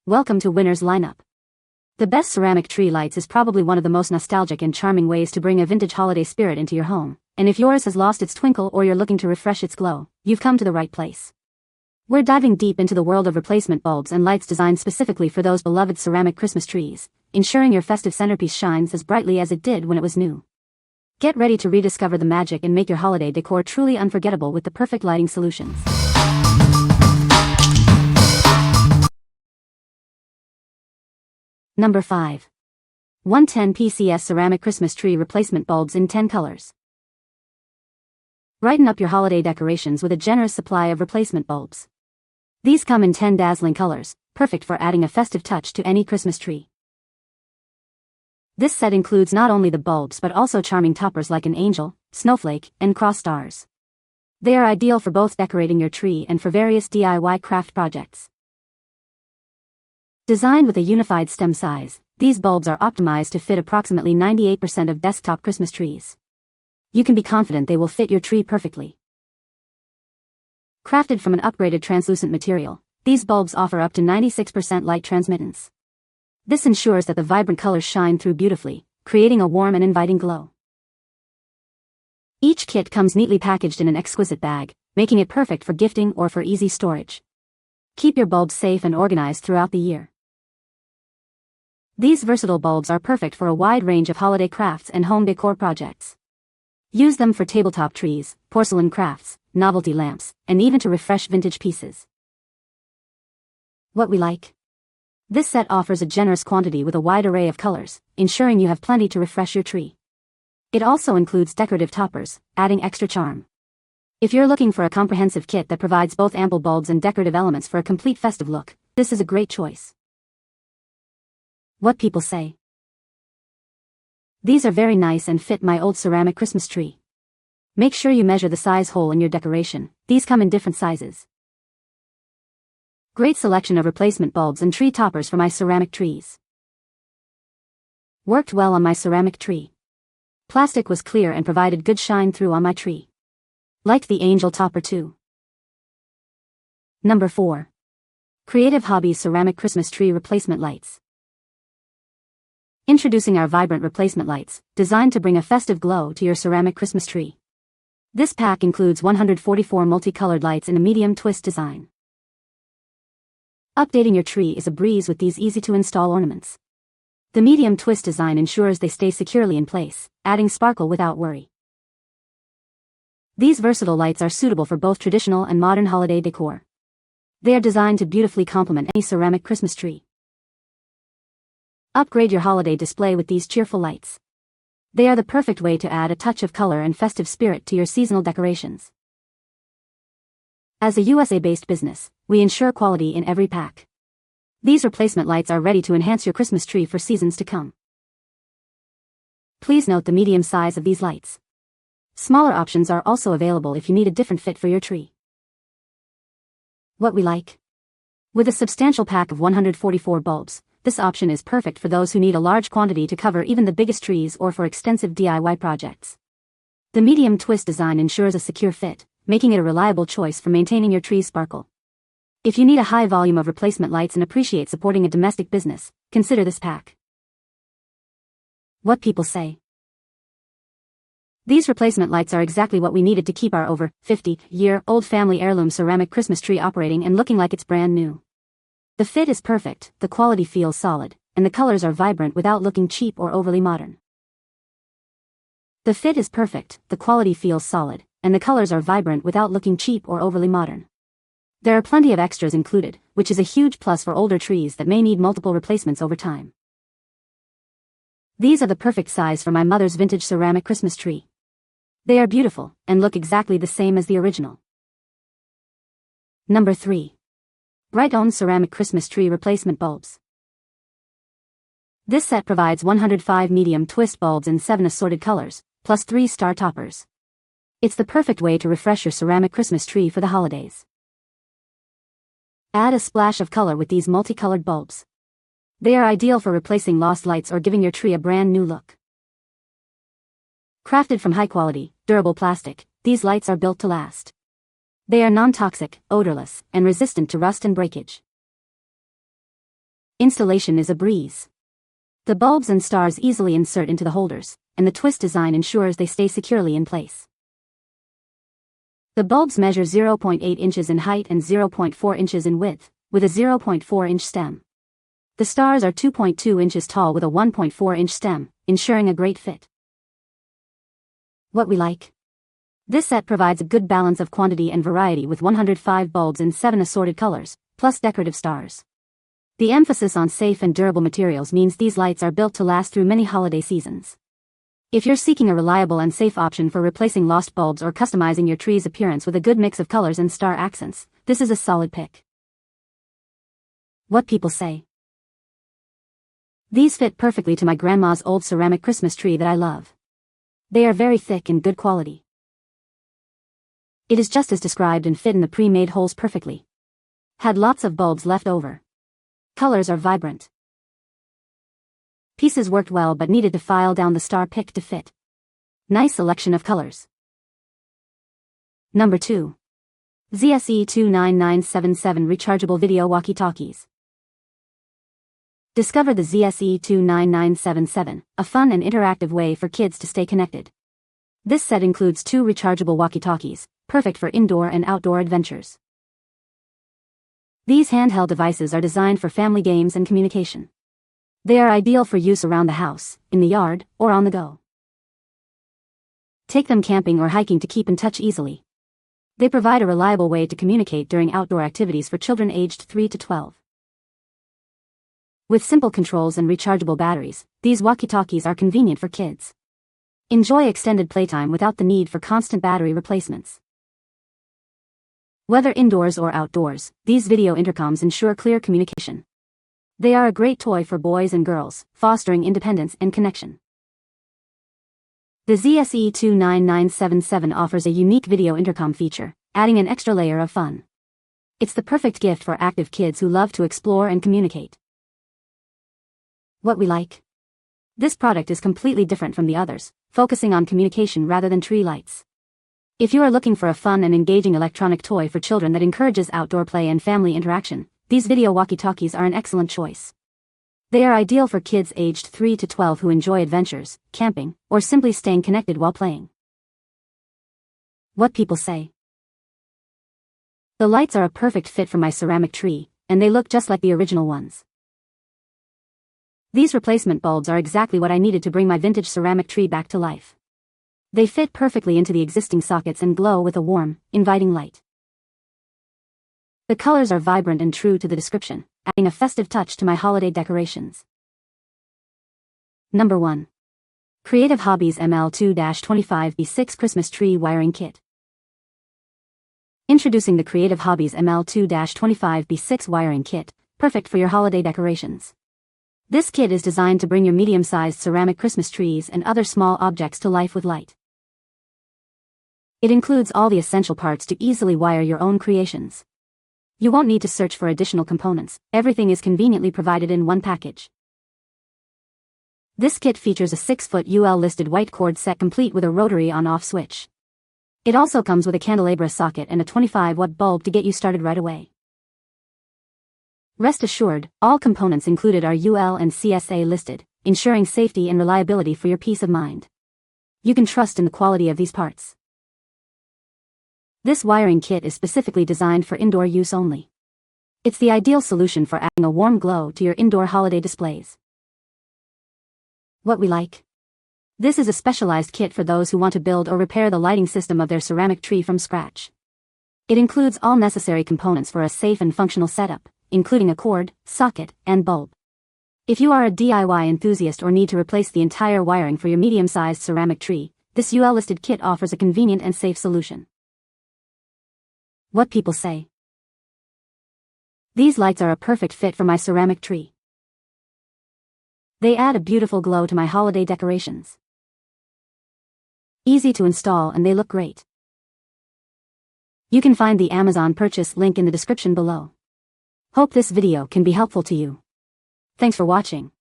Welcome to Winner's Lineup. The best ceramic tree lights is probably one of the most nostalgic and charming ways to bring a vintage holiday spirit into your home, and if yours has lost its twinkle or you're looking to refresh its glow, you've come to the right place. We're diving deep into the world of replacement bulbs and lights designed specifically for those beloved ceramic Christmas trees, ensuring your festive centerpiece shines as brightly as it did when it was new. Get ready to rediscover the magic and make your holiday decor truly unforgettable with the perfect lighting solutions. Number 5. 110 PCS Ceramic Christmas Tree Replacement Bulbs in 10 colors. Brighten up your holiday decorations with a generous supply of replacement bulbs. These come in 10 dazzling colors, perfect for adding a festive touch to any Christmas tree. This set includes not only the bulbs but also charming toppers like an angel, snowflake, and cross stars. They are ideal for both decorating your tree and for various DIY craft projects. Designed with a unified stem size, these bulbs are optimized to fit approximately 98% of desktop Christmas trees. You can be confident they will fit your tree perfectly. Crafted from an upgraded translucent material, these bulbs offer up to 96% light transmittance. This ensures that the vibrant colors shine through beautifully, creating a warm and inviting glow. Each kit comes neatly packaged in an exquisite bag, making it perfect for gifting or for easy storage. Keep your bulbs safe and organized throughout the year. These versatile bulbs are perfect for a wide range of holiday crafts and home decor projects. Use them for tabletop trees, porcelain crafts, novelty lamps, and even to refresh vintage pieces. What we like? This set offers a generous quantity with a wide array of colors, ensuring you have plenty to refresh your tree. It also includes decorative toppers, adding extra charm. If you're looking for a comprehensive kit that provides both ample bulbs and decorative elements for a complete festive look, this is a great choice. What people say. These are very nice and fit my old ceramic Christmas tree. Make sure you measure the size hole in your decoration. These come in different sizes. Great selection of replacement bulbs and tree toppers for my ceramic trees. Worked well on my ceramic tree. Plastic was clear and provided good shine through on my tree. Liked the angel topper too. Number 4. Creative Hobbies Ceramic Christmas Tree Replacement Lights. Introducing our vibrant replacement lights, designed to bring a festive glow to your ceramic Christmas tree. This pack includes 144 multicolored lights in a medium twist design. Updating your tree is a breeze with these easy-to-install ornaments. The medium twist design ensures they stay securely in place, adding sparkle without worry. These versatile lights are suitable for both traditional and modern holiday decor. They are designed to beautifully complement any ceramic Christmas tree. Upgrade your holiday display with these cheerful lights. They are the perfect way to add a touch of color and festive spirit to your seasonal decorations. As a USA-based business, we ensure quality in every pack. These replacement lights are ready to enhance your Christmas tree for seasons to come. Please note the medium size of these lights. Smaller options are also available if you need a different fit for your tree. What we like? With a substantial pack of 144 bulbs, this option is perfect for those who need a large quantity to cover even the biggest trees or for extensive DIY projects. The medium twist design ensures a secure fit, making it a reliable choice for maintaining your tree's sparkle. If you need a high volume of replacement lights and appreciate supporting a domestic business, consider this pack. What people say. These replacement lights are exactly what we needed to keep our over 50-year-old family heirloom ceramic Christmas tree operating and looking like it's brand new. The fit is perfect, the quality feels solid, and the colors are vibrant without looking cheap or overly modern. The fit is perfect, the quality feels solid, and the colors are vibrant without looking cheap or overly modern. There are plenty of extras included, which is a huge plus for older trees that may need multiple replacements over time. These are the perfect size for my mother's vintage ceramic Christmas tree. They are beautiful, and look exactly the same as the original. Number 3. Brightown Ceramic Christmas Tree Replacement Bulbs. This set provides 105 medium twist bulbs in 7 assorted colors, plus 3 star toppers. It's the perfect way to refresh your ceramic Christmas tree for the holidays. Add a splash of color with these multicolored bulbs. They are ideal for replacing lost lights or giving your tree a brand new look. Crafted from high-quality, durable plastic, these lights are built to last. They are non-toxic, odorless, and resistant to rust and breakage. Installation is a breeze. The bulbs and stars easily insert into the holders, and the twist design ensures they stay securely in place. The bulbs measure 0.8 inches in height and 0.4 inches in width, with a 0.4-inch stem. The stars are 2.2 inches tall with a 1.4-inch stem, ensuring a great fit. What we like. This set provides a good balance of quantity and variety with 105 bulbs in 7 assorted colors, plus decorative stars. The emphasis on safe and durable materials means these lights are built to last through many holiday seasons. If you're seeking a reliable and safe option for replacing lost bulbs or customizing your tree's appearance with a good mix of colors and star accents, this is a solid pick. What people say. These fit perfectly to my grandma's old ceramic Christmas tree that I love. They are very thick and good quality. It is just as described and fit in the pre-made holes perfectly. Had lots of bulbs left over. Colors are vibrant. Pieces worked well but needed to file down the star pick to fit. Nice selection of colors. Number 2. ZSE29977 Rechargeable Video Walkie-Talkies. Discover the ZSE29977, a fun and interactive way for kids to stay connected. This set includes 2 rechargeable walkie-talkies, perfect for indoor and outdoor adventures. These handheld devices are designed for family games and communication. They are ideal for use around the house, in the yard, or on the go. Take them camping or hiking to keep in touch easily. They provide a reliable way to communicate during outdoor activities for children aged 3 to 12. With simple controls and rechargeable batteries, these walkie-talkies are convenient for kids. Enjoy extended playtime without the need for constant battery replacements. Whether indoors or outdoors, these video intercoms ensure clear communication. They are a great toy for boys and girls, fostering independence and connection. The ZSE29977 offers a unique video intercom feature, adding an extra layer of fun. It's the perfect gift for active kids who love to explore and communicate. What we like. This product is completely different from the others, focusing on communication rather than tree lights. If you are looking for a fun and engaging electronic toy for children that encourages outdoor play and family interaction, these video walkie-talkies are an excellent choice. They are ideal for kids aged 3 to 12 who enjoy adventures, camping, or simply staying connected while playing. What people say. The lights are a perfect fit for my ceramic tree, and they look just like the original ones. These replacement bulbs are exactly what I needed to bring my vintage ceramic tree back to life. They fit perfectly into the existing sockets and glow with a warm, inviting light. The colors are vibrant and true to the description, adding a festive touch to my holiday decorations. Number 1. Creative Hobbies ML2-25B6 Christmas Tree Wiring Kit. Introducing the Creative Hobbies ML2-25B6 Wiring Kit, perfect for your holiday decorations. This kit is designed to bring your medium-sized ceramic Christmas trees and other small objects to life with light. It includes all the essential parts to easily wire your own creations. You won't need to search for additional components, everything is conveniently provided in one package. This kit features a 6-foot UL-listed white cord set complete with a rotary on-off switch. It also comes with a candelabra socket and a 25-watt bulb to get you started right away. Rest assured, all components included are UL and CSA listed, ensuring safety and reliability for your peace of mind. You can trust in the quality of these parts. This wiring kit is specifically designed for indoor use only. It's the ideal solution for adding a warm glow to your indoor holiday displays. What we like. This is a specialized kit for those who want to build or repair the lighting system of their ceramic tree from scratch. It includes all necessary components for a safe and functional setup, including a cord, socket, and bulb. If you are a DIY enthusiast or need to replace the entire wiring for your medium-sized ceramic tree, this UL-listed kit offers a convenient and safe solution. What people say. These lights are a perfect fit for my ceramic tree. They add a beautiful glow to my holiday decorations. Easy to install and they look great. You can find the Amazon purchase link in the description below. Hope this video can be helpful to you. Thanks for watching.